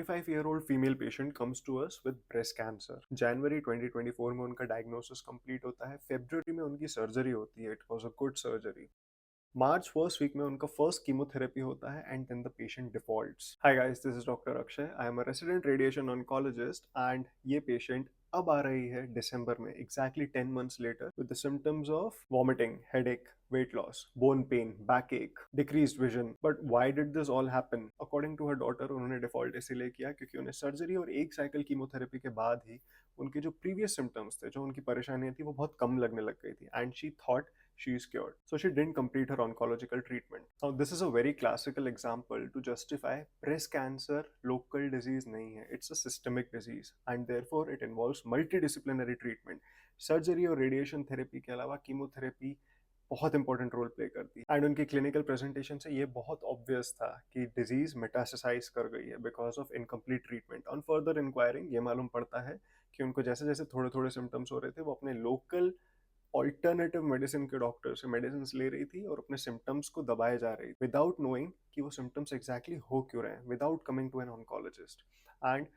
45-year-old female patient comes to us with breast cancer. जनवरी 2024 में उनका diagnosis complete होता है, फरवरी में उनकी सर्जरी होती है, it was a good surgery. March first week में उनका फर्स्ट कीमोथेरेपी होता है and then the patient defaults. Hi guys, this is doctor Akshay. I am a resident radiation oncologist and ये पेशेंट अब आ रही है दिसंबर में, exactly 10 months later, with the symptoms of vomiting, headache, weight loss, bone pain, backache, decreased vision. But why did this all happen? According to her daughter, उन्होंने default इसीलिए किया क्योंकि उन्हें सर्जरी और एक साइकिल कीमोथेरेपी के बाद ही उनके जो प्रीवियस सिम्टम्स थे, जो उनकी परेशानियां थी, वो बहुत कम लगने लग गई थी and she thought she is cured. So she didn't complete her oncological treatment. Now this is a very classical example to justify breast cancer local disease नहीं है. It's a systemic disease and therefore it involves multidisciplinary treatment. Surgery और radiation therapy के अलावा chemotherapy बहुत important role play करती है and उनके clinical presentation से ये बहुत ऑब्वियस था कि डिजीज मेटासिसाइज कर गई है because of incomplete treatment. On further enquiring ये मालूम पड़ता है कि उनको जैसे जैसे थोड़े थोड़े सिम्टम्स हो रहे थे, वो अपने लोकल ऑल्टरनेटिव मेडिसिन के डॉक्टर से मेडिसिन ले रही थी और अपने सिम्टम्स को दबाए जा रही थी विदाउट नोइंग कि वो सिम्टम्स एग्जैक्टली हो क्यों रहे हैं, without coming to an oncologist. And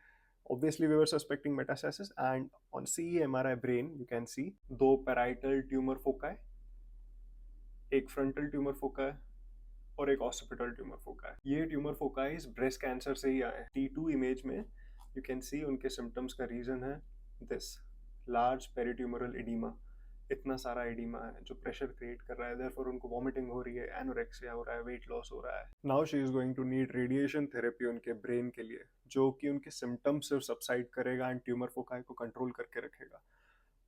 obviously we were suspecting metastasis and on CE-MRI brain you can see दो parietal tumor foci, एक फ्रंटल ट्यूमर फोका है और एक ऑसिपिटल ट्यूमर फोका है। ये ट्यूमर फोकाइज ब्रेस्ट कैंसर से ही आए। T2 इमेज में यू कैन सी उनके सिम्टम्स का रीजन है दिस लार्ज पेरिट्यूमरल एडिमा। इतना सारा एडिमा है जो प्रेशर क्रिएट कर रहा है, देयरफॉर उनको वॉमिटिंग हो रही है, एनोरेक्सिया हो रहा है, वेट लॉस हो रहा है। Now she is going to need radiation therapy उनके ब्रेन के लिए, जो कि उनके सिम्टम्स सिर्फ सबसाइड करेगा एंड ट्यूमर फोकाई को कंट्रोल करके रखेगा,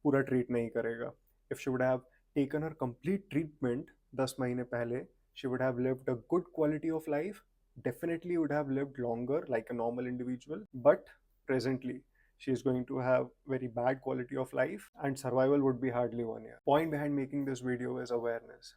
पूरा ट्रीट नहीं करेगा। If she would have taken her complete treatment 10 महीने पहले, she would have lived a good quality of life, definitely would have lived longer like a normal individual, but presently she is going to have very bad quality of life and survival would be hardly 1 year. Point behind making this video is awareness,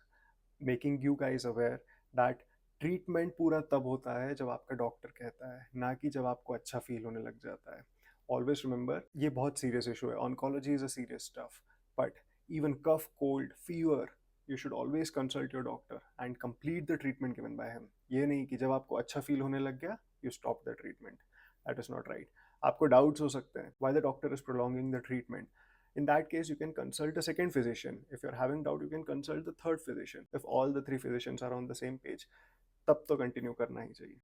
making you guys aware that treatment पूरा तब होता है जब आपका doctor कहता है, ना कि जब आपको अच्छा फील होने लग जाता है। ऑलवेज रिमेंबर, ये बहुत सीरियस इशू है, oncology is a serious stuff, but even cough, cold, fever, you should always consult your doctor and complete the treatment given by him. ये नहीं कि जब आपको अच्छा फील होने लग गया you stop the treatment. That is not right. आपको doubts हो सकते हैं why the doctor is prolonging the treatment. In that case, you can consult a second physician. If you're having doubt, you can consult the third physician. If all the three physicians are on the same page, तब तो continue करना ही चाहिए।